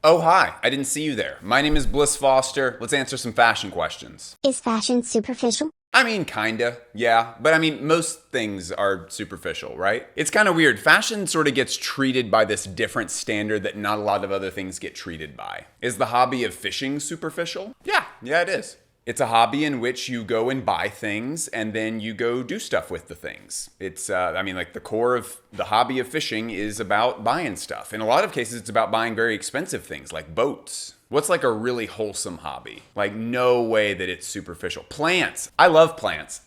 Oh, hi. I didn't see you there. My name is Bliss Foster. Let's answer some fashion questions. Is fashion superficial? I mean, kinda, yeah. But I mean, most things are superficial, right? It's kind of weird. Fashion sort of gets treated by this different standard that not a lot of other things get treated by. Is the hobby of fishing superficial? Yeah, it is. It's a hobby in which you go and buy things and then you go do stuff with the things. It's, like the core of the hobby of fishing is about buying stuff. In a lot of cases, it's about buying very expensive things like boats. What's like a really wholesome hobby? Like no way that it's superficial. Plants. I love plants.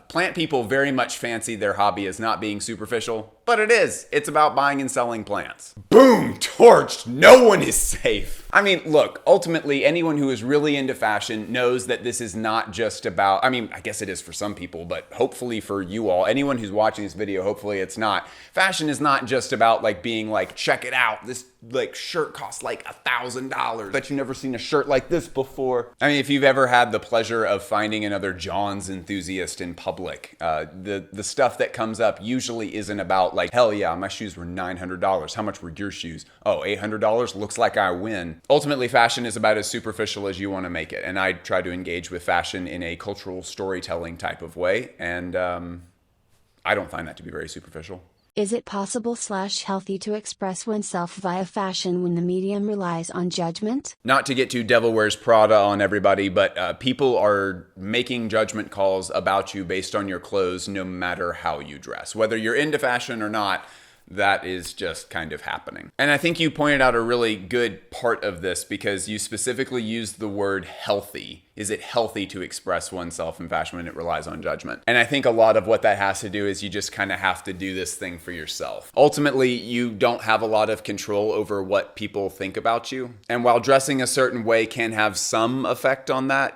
Plant people very much fancy their hobby as not being superficial, but it is. It's about buying and selling plants. Boom! Torched! No one is safe. I mean, look, ultimately, anyone who is really into fashion knows that this is not just about, I guess it is for some people, but hopefully for you all, anyone who's watching this video, hopefully it's not. Fashion is not just about like being like, check it out, this like shirt costs like $1,000. Bet you've never seen a shirt like this before. I mean, if you've ever had the pleasure of finding another Johns enthusiast in public, the stuff that comes up usually isn't about like, hell yeah, my shoes were $900. How much were your shoes? Oh, $800? Looks like I win. Ultimately, fashion is about as superficial as you want to make it. And I try to engage with fashion in a cultural storytelling type of way. And I don't find that to be very superficial. Is it possible/healthy to express oneself via fashion when the medium relies on judgment? Not to get too Devil Wears Prada on everybody, but people are making judgment calls about you based on your clothes no matter how you dress. Whether you're into fashion or not, that is just kind of happening. And I think you pointed out a really good part of this because you specifically used the word healthy. Is it healthy to express oneself in fashion when it relies on judgment? And I think a lot of what that has to do is you just kind of have to do this thing for yourself. Ultimately, you don't have a lot of control over what people think about you. And while dressing a certain way can have some effect on that,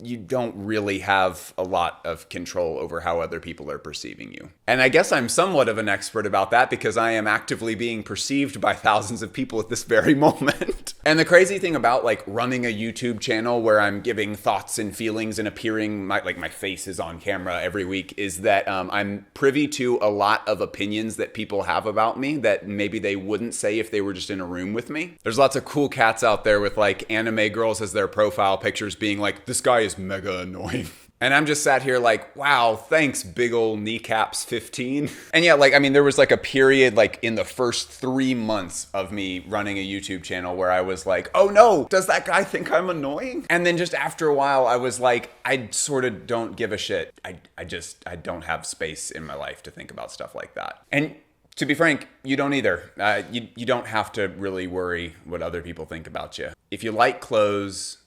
you don't really have a lot of control over how other people are perceiving you. And I guess I'm somewhat of an expert about that because I am actively being perceived by thousands of people at this very moment. And the crazy thing about like running a YouTube channel where I'm giving thoughts and feelings and appearing, my face is on camera every week, is that I'm privy to a lot of opinions that people have about me that maybe they wouldn't say if they were just in a room with me. There's lots of cool cats out there with like anime girls as their profile pictures being like, this guy is mega annoying. And I'm just sat here like, wow, thanks, big ol' kneecaps 15. And yeah, there was like a period like in the first 3 months of me running a YouTube channel where I was like, oh no, does that guy think I'm annoying? And then just after a while, I was like, I sort of don't give a shit. I don't have space in my life to think about stuff like that. And to be frank, you don't either. You don't have to really worry what other people think about you. If you like clothes,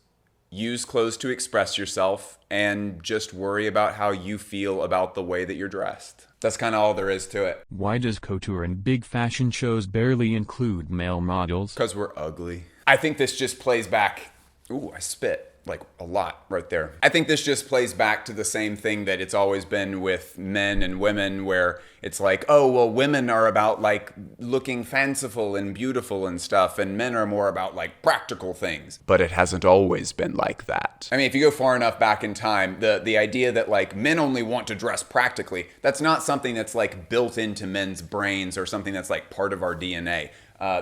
use clothes to express yourself and just worry about how you feel about the way that you're dressed. That's kind of all there is to it. Why does couture and big fashion shows barely include male models? Because we're ugly. I think this just plays back. Ooh, I spit. Like a lot right there. I think this just plays back to the same thing that it's always been with men and women where it's like, oh, well, women are about like looking fanciful and beautiful and stuff, and men are more about like practical things. But it hasn't always been like that. I mean, if you go far enough back in time, the idea that like men only want to dress practically, that's not something that's like built into men's brains or something that's like part of our DNA.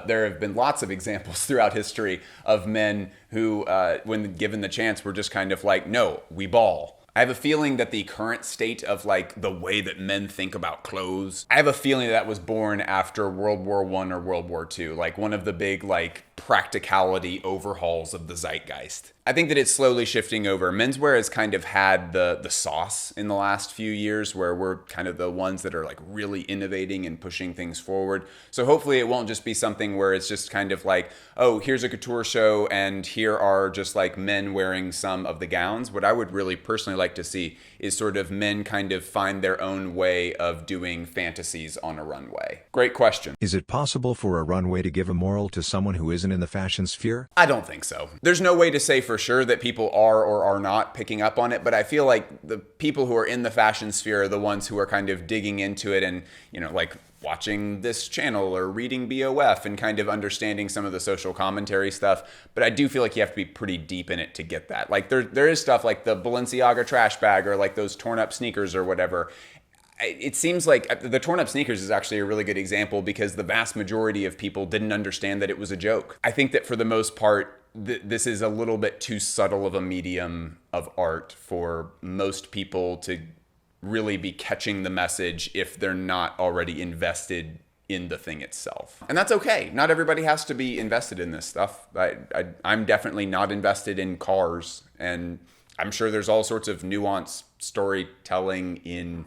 There have been lots of examples throughout history of men who, when given the chance, were just kind of like, no, we ball. I have a feeling that the current state of like the way that men think about clothes, I have a feeling that was born after World War I or World War II, like one of the big like practicality overhauls of the zeitgeist. I think that it's slowly shifting over. Menswear has kind of had the sauce in the last few years where we're kind of the ones that are like really innovating and pushing things forward. So hopefully it won't just be something where it's just kind of like, oh, here's a couture show and here are just like men wearing some of the gowns. What I would really personally like to see is sort of men kind of find their own way of doing fantasies on a runway. Great question. Is it possible for a runway to give a moral to someone who isn't in the fashion sphere? I don't think so. There's no way to say for sure that people are or are not picking up on it, but I feel like the people who are in the fashion sphere are the ones who are kind of digging into it and, like watching this channel or reading BOF and kind of understanding some of the social commentary stuff. But I do feel like you have to be pretty deep in it to get that. Like there is stuff like the Balenciaga trash bag or like those torn up sneakers or whatever. it seems like the torn up sneakers is actually a really good example because the vast majority of people didn't understand that it was a joke. I think that for the most part, this is a little bit too subtle of a medium of art for most people to really be catching the message if they're not already invested in the thing itself. And that's okay. Not everybody has to be invested in this stuff. I'm definitely not invested in cars, and I'm sure there's all sorts of nuanced storytelling in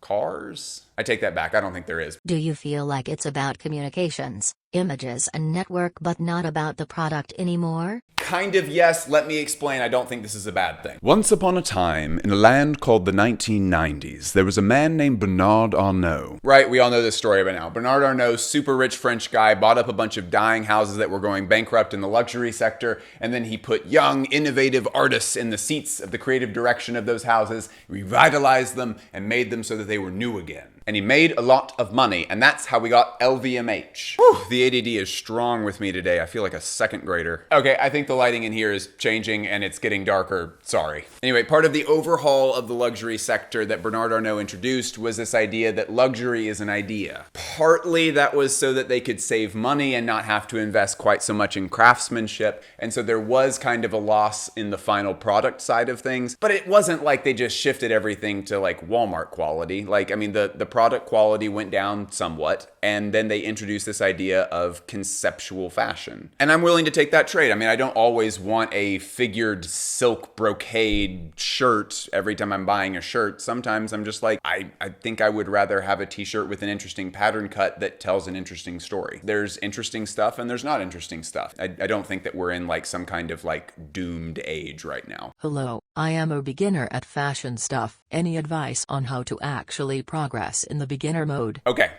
cars. I take that back. I don't think there is. Do you feel like it's about communications, images and network but not about the product anymore? Kind of, yes. Let me explain. I don't think this is a bad thing. Once upon a time, in a land called the 1990s, there was a man named Bernard Arnault. Right, we all know this story by now. Bernard Arnault, super rich French guy, bought up a bunch of dying houses that were going bankrupt in the luxury sector, and then he put young, innovative artists in the seats of the creative direction of those houses, revitalized them, and made them so that they were new again. And he made a lot of money, and that's how we got LVMH. Whew, the ADD is strong with me today. I feel like a second grader. Okay, I think the lighting in here is changing and it's getting darker. Sorry. Anyway, part of the overhaul of the luxury sector that Bernard Arnault introduced was this idea that luxury is an idea. Partly that was so that they could save money and not have to invest quite so much in craftsmanship, and so there was kind of a loss in the final product side of things, but it wasn't like they just shifted everything to like Walmart quality. Like, I mean, the product quality went down somewhat, and then they introduced this idea of conceptual fashion. And I'm willing to take that trade. I mean, I don't always want a figured silk brocade shirt every time I'm buying a shirt. Sometimes I'm just like, I think I would rather have a t-shirt with an interesting pattern cut that tells an interesting story. There's interesting stuff and there's not interesting stuff. I don't think that we're in like some kind of like doomed age right now. Hello, I am a beginner at fashion stuff. Any advice on how to actually progress in the beginner mode? Okay.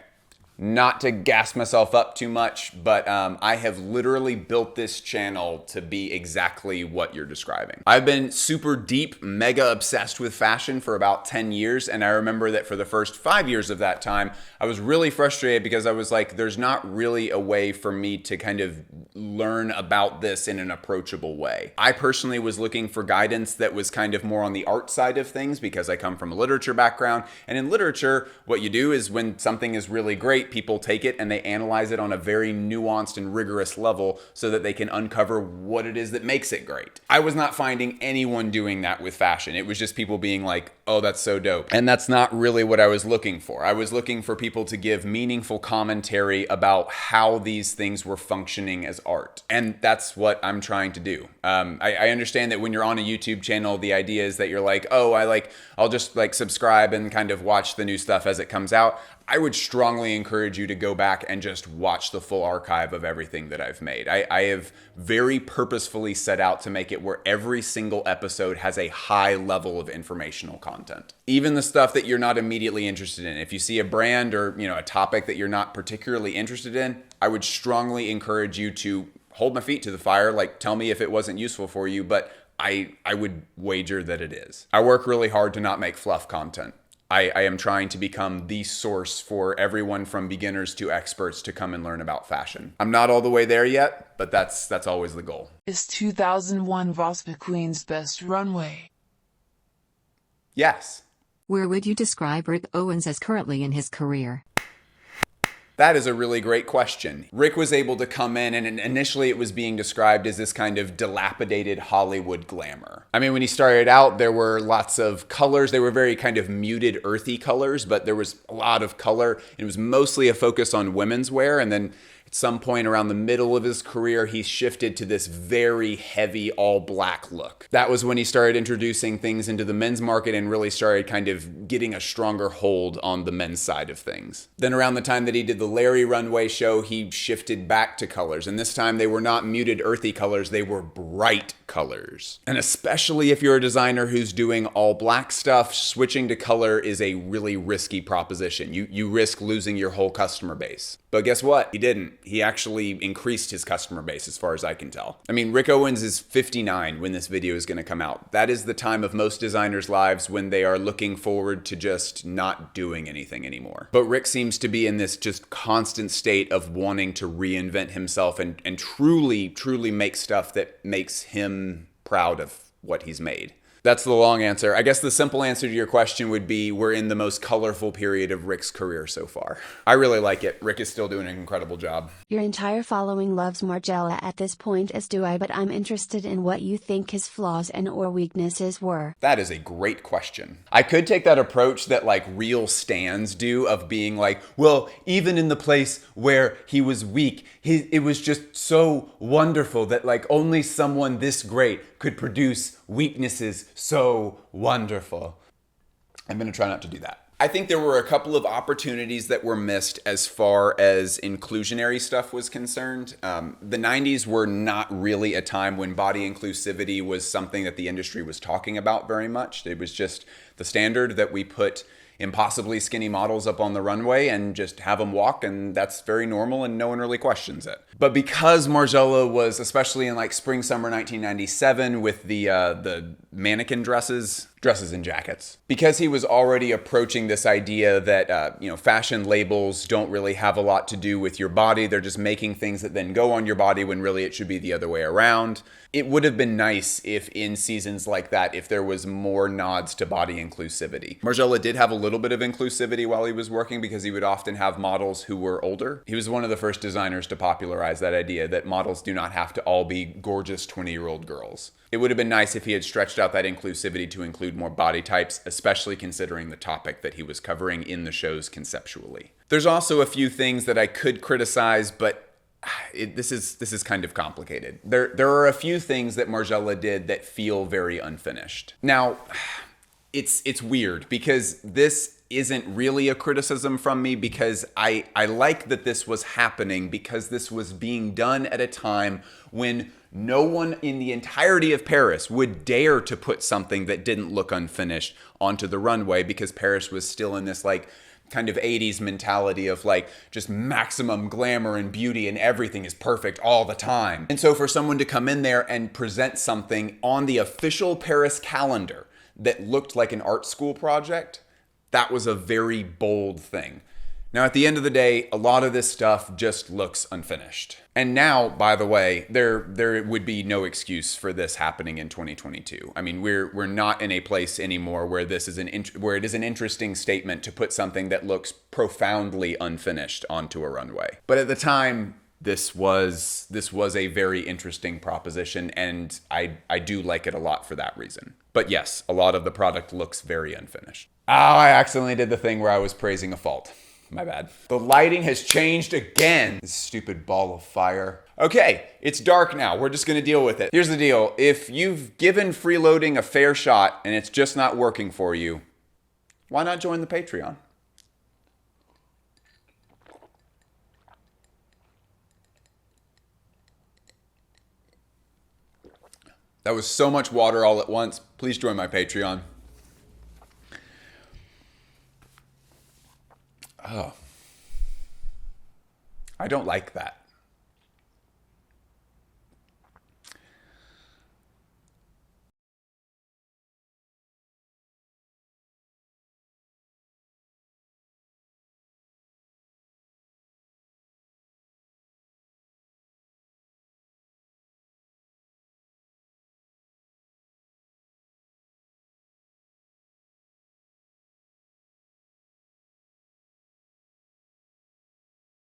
Not to gas myself up too much, but I have literally built this channel to be exactly what you're describing. I've been super deep, mega obsessed with fashion for about 10 years, and I remember that for the first 5 years of that time, I was really frustrated because I was like, there's not really a way for me to kind of learn about this in an approachable way. I personally was looking for guidance that was kind of more on the art side of things because I come from a literature background, and in literature, what you do is when something is really great, people take it and they analyze it on a very nuanced and rigorous level so that they can uncover what it is that makes it great. I was not finding anyone doing that with fashion. It was just people being like, oh, that's so dope. And that's not really what I was looking for. I was looking for people to give meaningful commentary about how these things were functioning as art. And that's what I'm trying to do. I understand that when you're on a YouTube channel, the idea is that you're like, oh, I'll just like subscribe and kind of watch the new stuff as it comes out. I would strongly encourage you to go back and just watch the full archive of everything that I've made. I have very purposefully set out to make it where every single episode has a high level of informational content. Even the stuff that you're not immediately interested in. If you see a brand or, a topic that you're not particularly interested in, I would strongly encourage you to hold my feet to the fire. Like, tell me if it wasn't useful for you, but I would wager that it is. I work really hard to not make fluff content. I am trying to become the source for everyone from beginners to experts to come and learn about fashion. I'm not all the way there yet, but that's always the goal. Is 2001 Voss McQueen's best runway? Yes. Where would you describe Rick Owens as currently in his career? That is a really great question. Rick was able to come in, and initially it was being described as this kind of dilapidated Hollywood glamour. I mean, when he started out, there were lots of colors. They were very kind of muted, earthy colors, but there was a lot of color. It was mostly a focus on women's wear, and then at some point around the middle of his career, he shifted to this very heavy all black look. That was when he started introducing things into the men's market and really started kind of getting a stronger hold on the men's side of things. Then around the time that he did the Larry runway show, he shifted back to colors. And this time they were not muted, earthy colors, they were bright colors. And especially if you're a designer who's doing all black stuff, switching to color is a really risky proposition. You risk losing your whole customer base. But guess what? He didn't. He actually increased his customer base as far as I can tell. I mean, Rick Owens is 59 when this video is going to come out. That is the time of most designers' lives when they are looking forward to just not doing anything anymore. But Rick seems to be in this just constant state of wanting to reinvent himself and truly make stuff that makes him proud of what he's made. That's the long answer. I guess the simple answer to your question would be we're in the most colorful period of Rick's career so far. I really like it. Rick is still doing an incredible job. Your entire following loves Margiela at this point, as do I, but I'm interested in what you think his flaws and or weaknesses were. That is a great question. I could take that approach that like real stans do of being like, well, even in the place where he was weak, it was just so wonderful that like only someone this great could produce weaknesses so wonderful. I'm going to try not to do that. I think there were a couple of opportunities that were missed as far as inclusionary stuff was concerned. The 90s were not really a time when body inclusivity was something that the industry was talking about very much. It was just the standard that we put impossibly skinny models up on the runway and just have them walk, and that's very normal and no one really questions it. But because Margiela was, especially in like spring summer 1997 with the mannequin dresses and jackets, because he was already approaching this idea that fashion labels don't really have a lot to do with your body, they're just making things that then go on your body when really it should be the other way around. It would have been nice if in seasons like that, if there was more nods to body inclusivity. Margiela did have a little bit of inclusivity while he was working because he would often have models who were older. He was one of the first designers to popularize that idea that models do not have to all be gorgeous 20-year-old girls. It would have been nice if he had stretched out that inclusivity to include more body types, especially considering the topic that he was covering in the shows conceptually. There's also a few things that I could criticize, but this is kind of complicated. There are a few things that Margiela did that feel very unfinished. Now, it's weird because this isn't really a criticism from me, because I like that this was happening, because this was being done at a time when no one in the entirety of Paris would dare to put something that didn't look unfinished onto the runway, because Paris was still in this like kind of 80s mentality of like just maximum glamour and beauty and everything is perfect all the time. And so for someone to come in there and present something on the official Paris calendar that looked like an art school project, that was a very bold thing. Now, at the end of the day, a lot of this stuff just looks unfinished. And now, by the way, there would be no excuse for this happening in 2022. I mean, we're not in a place anymore where it is an interesting statement to put something that looks profoundly unfinished onto a runway. But at the time, this was a very interesting proposition, and I do like it a lot for that reason. But yes, a lot of the product looks very unfinished. Oh, I accidentally did the thing where I was praising a fault. My bad. The lighting has changed again. This stupid ball of fire. Okay, it's dark now. We're just gonna deal with it. Here's the deal. If you've given freeloading a fair shot and it's just not working for you, why not join the Patreon? That was so much water all at once. Please join my Patreon. Oh. I don't like that.